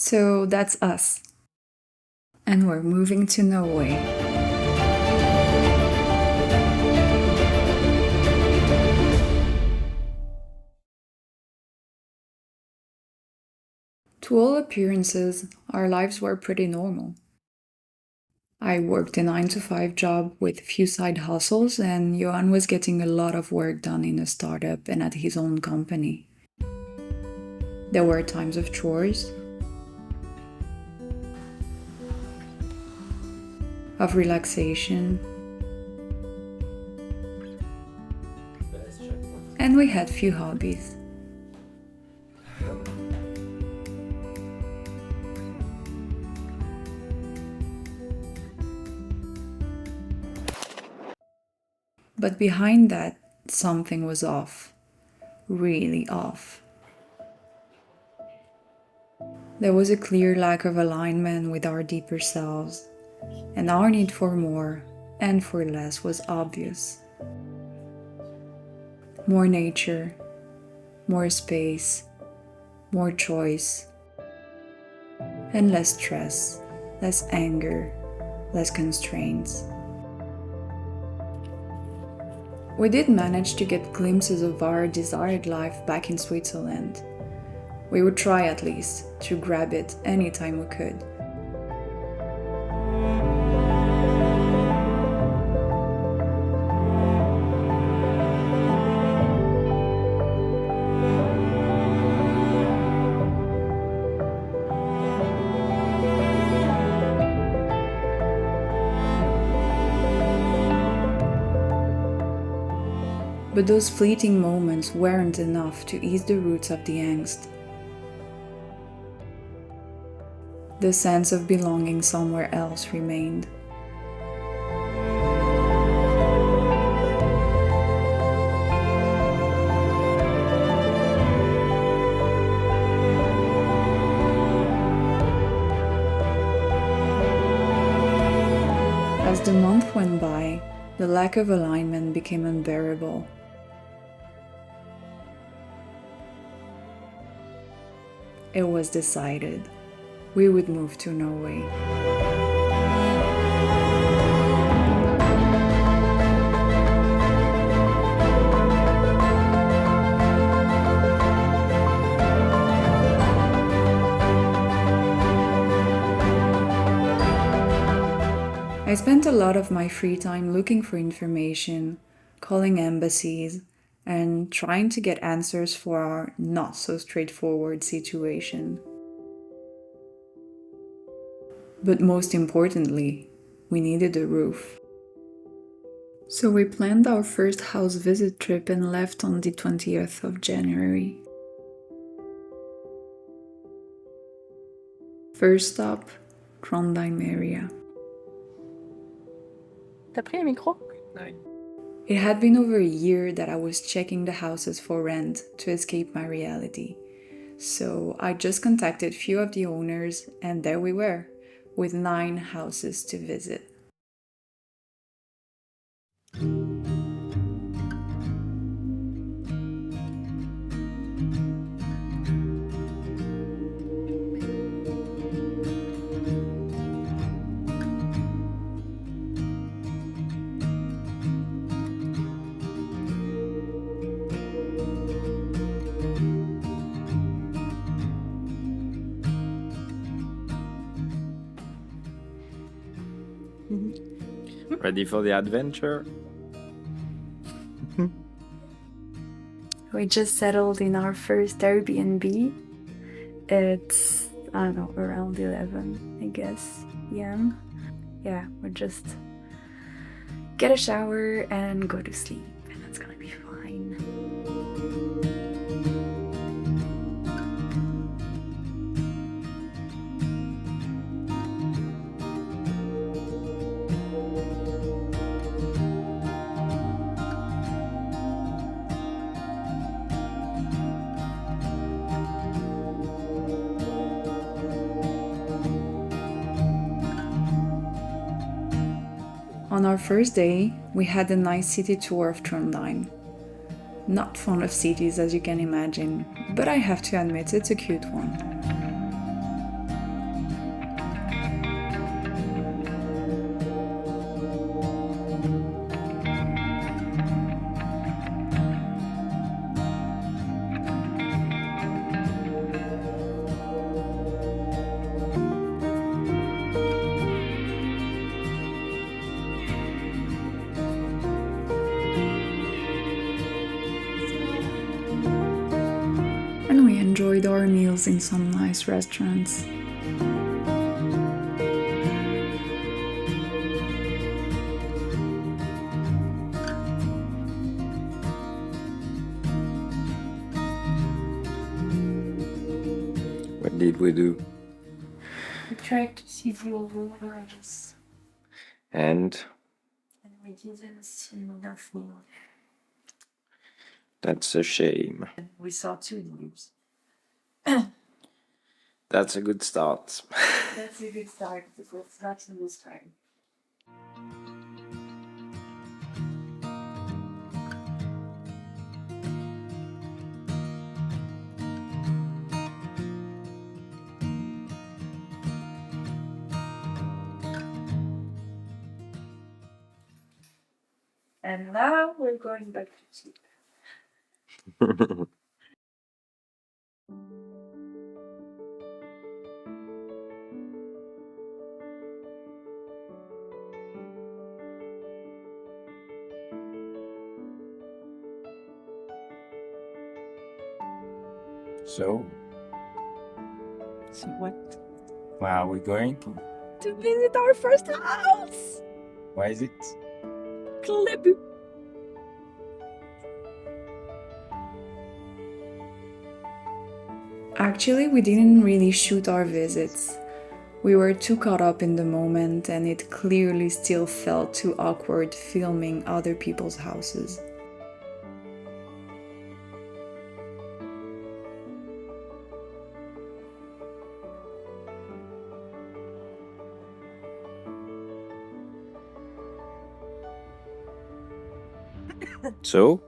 So that's us. And we're moving to Norway. To all appearances, our lives were pretty normal. I worked a 9 to 5 job with a few side hustles, and Yoann was getting a lot of work done in a startup and at his own company. There were times of chores, of relaxation, and we had few hobbies. But behind that, something was off. Really off. There was a clear lack of alignment with our deeper selves, and our need for more and for less was obvious. More nature, more space, more choice, and less stress, less anger, less constraints. We did manage to get glimpses of our desired life back in Switzerland. We would try at least to grab it anytime we could. But those fleeting moments weren't enough to ease the roots of the angst. The sense of belonging somewhere else remained. As the month went by, the lack of alignment became unbearable. It was decided we would move to Norway. I spent a lot of my free time looking for information, calling embassies, and trying to get answers for our not so straightforward situation. But most importantly, we needed a roof. So we planned our first house visit trip and left on the 20th of January. First stop, Trondheim area. T'as pris le micro? Oui. It had been over a year that I was checking the houses for rent to escape my reality. So I just contacted a few of the owners, and there we were, with 9 houses to visit. Ready for the adventure? We just settled in our first Airbnb. It's, I don't know, around 11, I guess, p.m. Yeah, we'll just get a shower and go to sleep, and it's gonna be fine. On our first day, we had a nice city tour of Trondheim. Not fond of cities, as you can imagine, but I have to admit it's a cute one. enjoyed our meals in some nice restaurants. What did we do? We tried to see the auroras, And and we didn't see nothing. that's a shame. And we saw 2 deers. That's a good start. That's a good start, because that's a good start. And now we're going back to sleep. So, So what? where are we going? To visit our first house! Where is it? Klæbu. Actually, we didn't really shoot our visits. We were too caught up in the moment, and it clearly still felt too awkward filming other people's houses. So?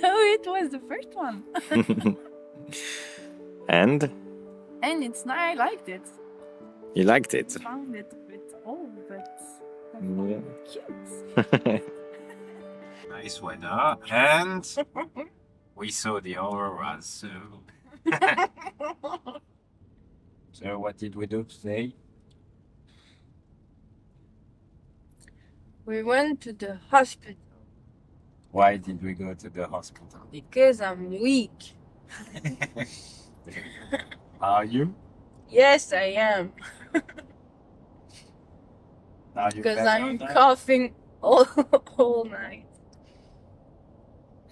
So it was the first one. And? And it's nice. I liked it. You liked it? I found it a bit old, but I Yeah. found it cute. Nice weather, and we saw the auroras, so... So what did we do today? We went to the hospital Why did we go to the hospital? because I'm weak. Are you? Yes, I am. Are you Because better I'm now? coughing all night.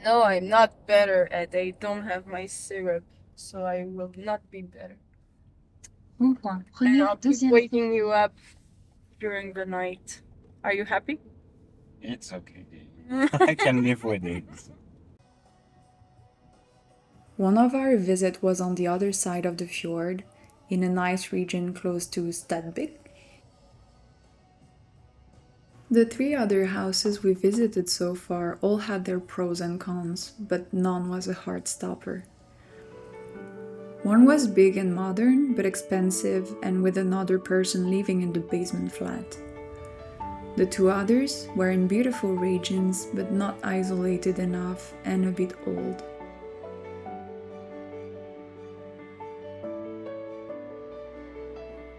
No, I'm not better, and I don't have my syrup, so I will not be better. And I'll keep waking you up during the night. Are you happy? It's okay. I can live with it. One of our visits was on the other side of the fjord, in a nice region close to Stadbik. The 3 other houses we visited so far all had their pros and cons, but none was a hard stopper. One was big and modern, but expensive, and with another person living in the basement flat. The 2 others were in beautiful regions, but not isolated enough and a bit old.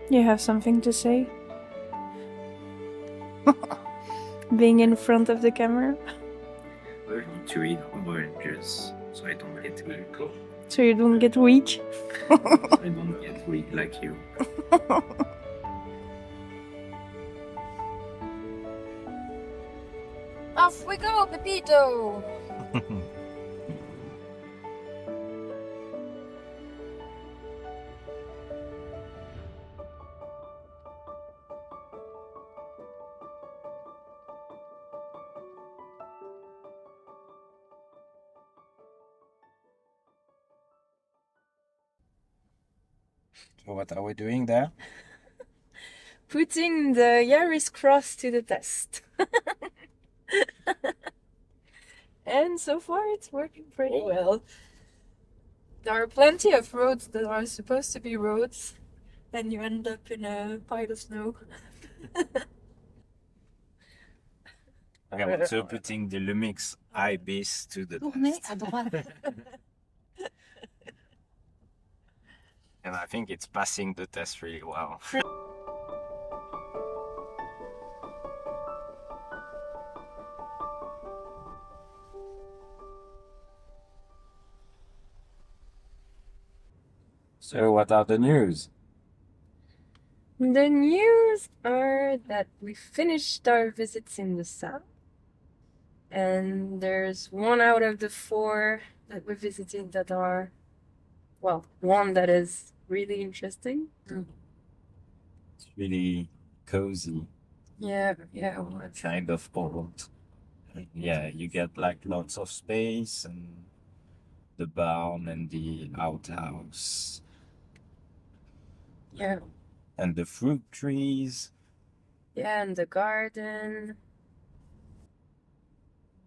You have something to say? Being in front of the camera? Learning to eat oranges so I don't get weak. So you don't get weak? I don't get weak like you. Off we go, Pepito! So what are we doing there? Putting the Yaris Cross to the test. And so far it's working pretty well. There are plenty of roads that are supposed to be roads, and you end up in a pile of snow. I am also putting the Lumix IBIS to the test. And I think it's passing the test really well. So, what are the news? The news are that we finished our visits in the south, and there's one out of the four that we visited that are, well, one that is really interesting. It's really cozy, Yeah. kind of old. Yeah, you get like lots of space and the barn and the outhouse Yeah. and the fruit trees. Yeah, and the garden.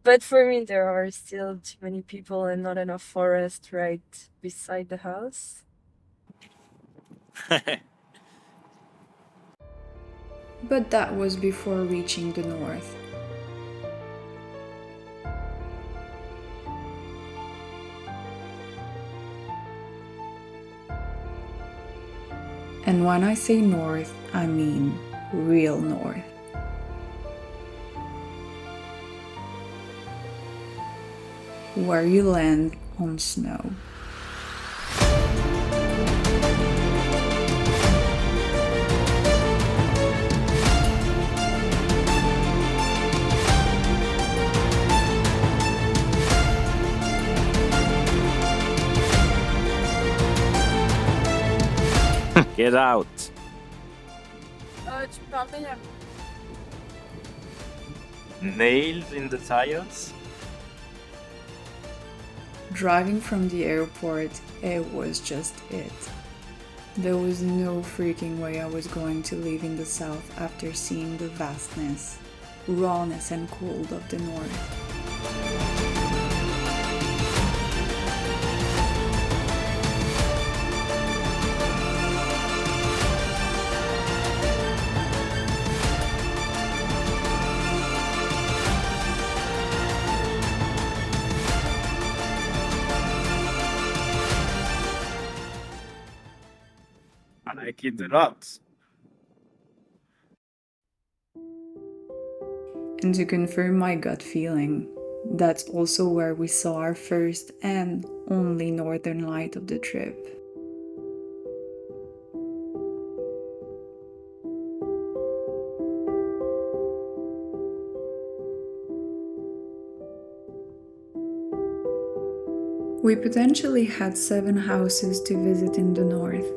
But for me, there are still too many people and not enough forest right beside the house. But that was before reaching the north. And when I say north, I mean real north. Where you land on snow. Get out! Tu parles bien. Nails in the tires? Driving from the airport, it was just it. There was no freaking way I was going to live in the south after seeing the vastness, rawness, and cold of the north. I like it a lot. And to confirm my gut feeling, that's also where we saw our first and only northern light of the trip. We potentially had 7 houses to visit in the north,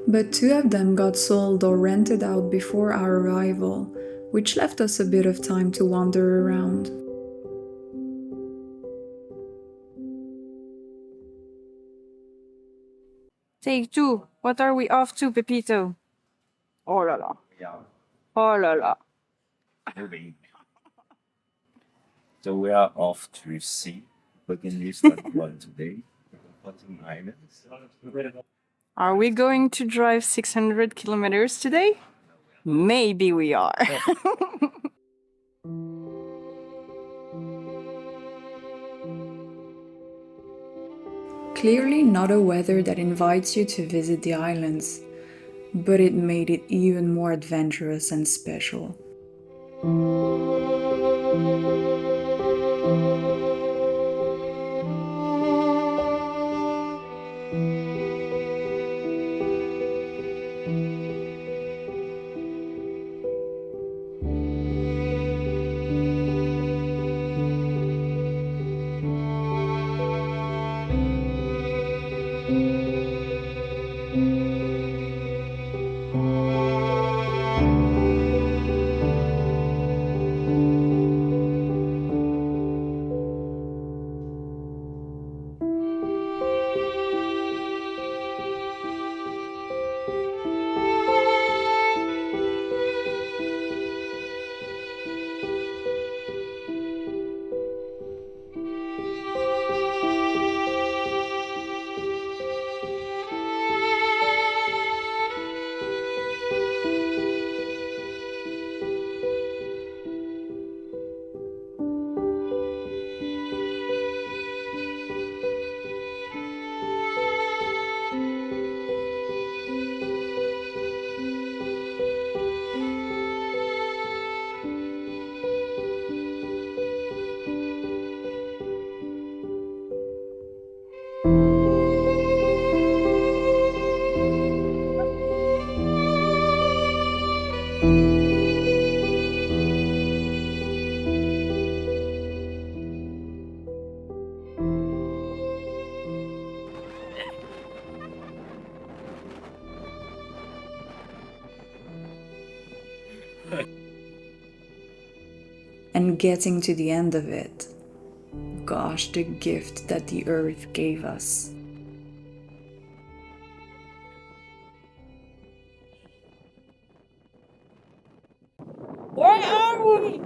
but 2 of them got sold or rented out before our arrival, which left us a bit of time to wander around. Take two. What are we off to, Pepito? Oh la la. Yeah. Oh la la. Moving. So we are off to sea. Bucket list at one today. Floating islands. Are we going to drive 600 kilometers today? Maybe we are. Clearly not a weather that invites you to visit the islands, but it made it even more adventurous and special. And getting to the end of it. Gosh, the gift that the earth gave us. Where are we?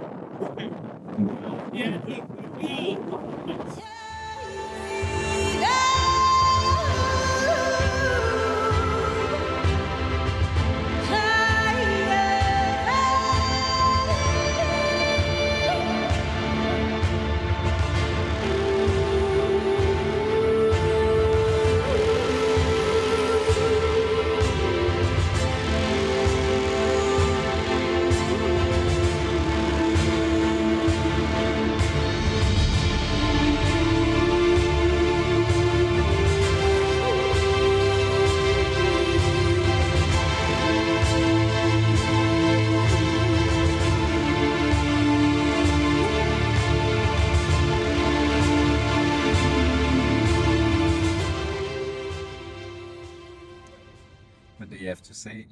What do you have to say?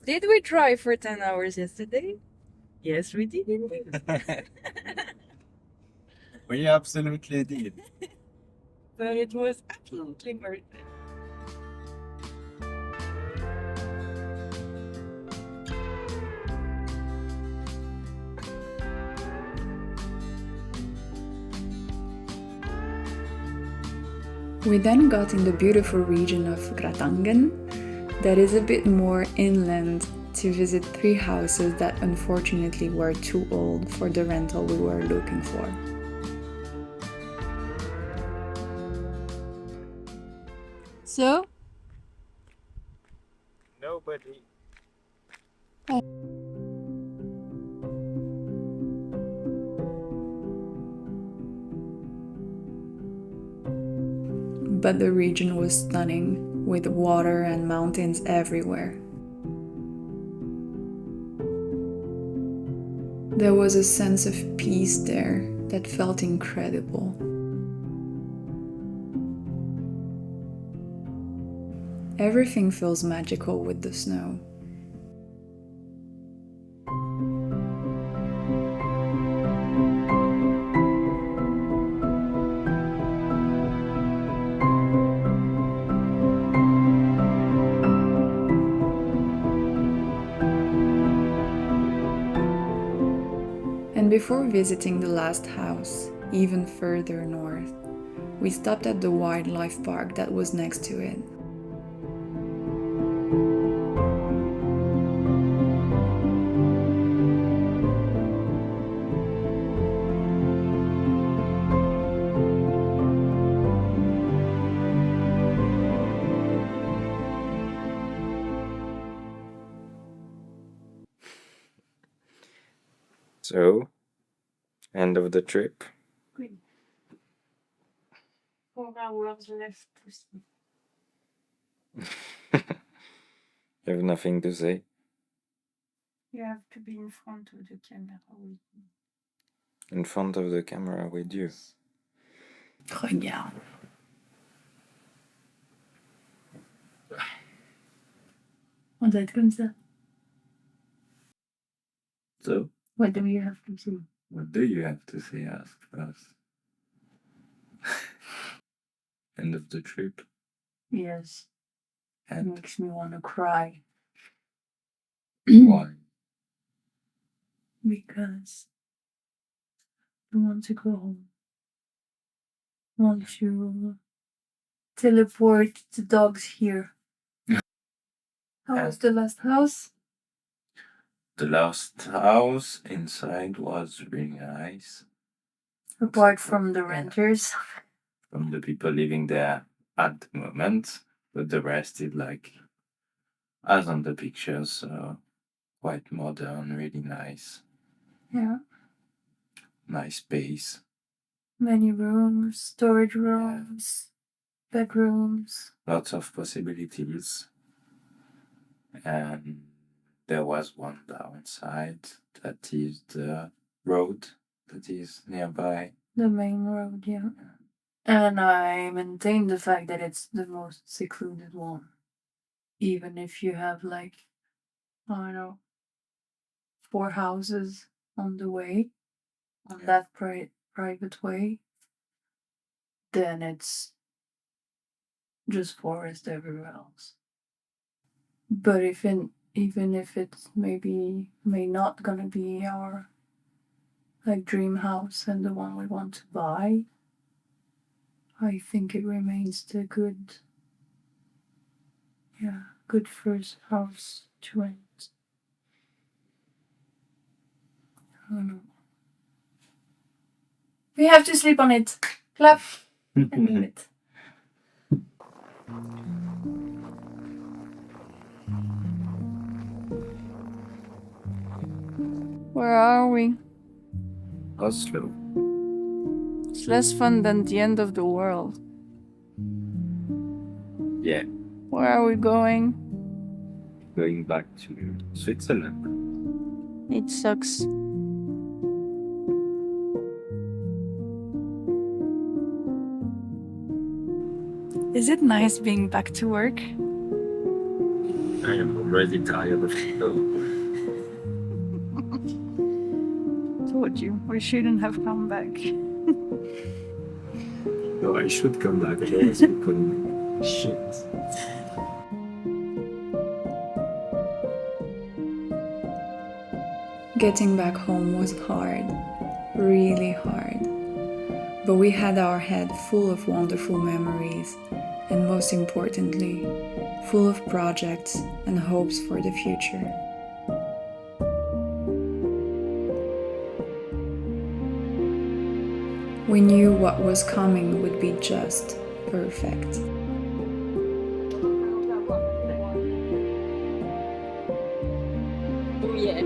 Did we drive for 10 hours yesterday? Yes, we did. We absolutely did. But it was absolutely worth it. We then got in the beautiful region of Gratangen, that is a bit more inland, to visit 3 houses that unfortunately were too old for the rental we were looking for. So, Nobody. But the region was stunning, with water and mountains everywhere. There was a sense of peace there that felt incredible. Everything feels magical with the snow. And before visiting the last house, even further north, we stopped at the wildlife park that was next to it. So, end of the trip. 4 hours left to see. You have nothing to say? You have to be in front of the camera with me. In front of the camera with you. Regarde. On doit être comme ça. So, What do you have to say? what do you have to say? Ask us. End of the trip. Yes, it And makes me want to cry. why? Because I want to go home. I want to teleport the dogs here. How was the last house? The last house inside was really nice. Apart from the renters. From the people living there at the moment, but the rest is like as on the pictures, so quite modern, really nice. Yeah. Nice space. Many rooms, storage rooms, bedrooms. Lots of possibilities. And there was one downside, that is the road that is nearby. The main road, yeah. And I maintain the fact that it's the most secluded one. Even if you have like I don't know, 4 houses on the way, on that private way, then it's just forest everywhere else. But even if it's maybe may not gonna be our like dream house and the one we want to buy, I think it remains the good first house to rent. I don't know. We have to sleep on it. Clap and move it. Where are we? Oslo. It's less fun than the end of the world. Yeah, Where are we going? going back to Switzerland. It sucks. Is it nice being back to work? I am already tired of it though. Told you, we shouldn't have come back. No, I should come back, otherwise we couldn't. Shit. Getting back home was hard, really hard. But we had our head full of wonderful memories, and most importantly, full of projects and hopes for the future. We knew what was coming would be just perfect. Oh yeah.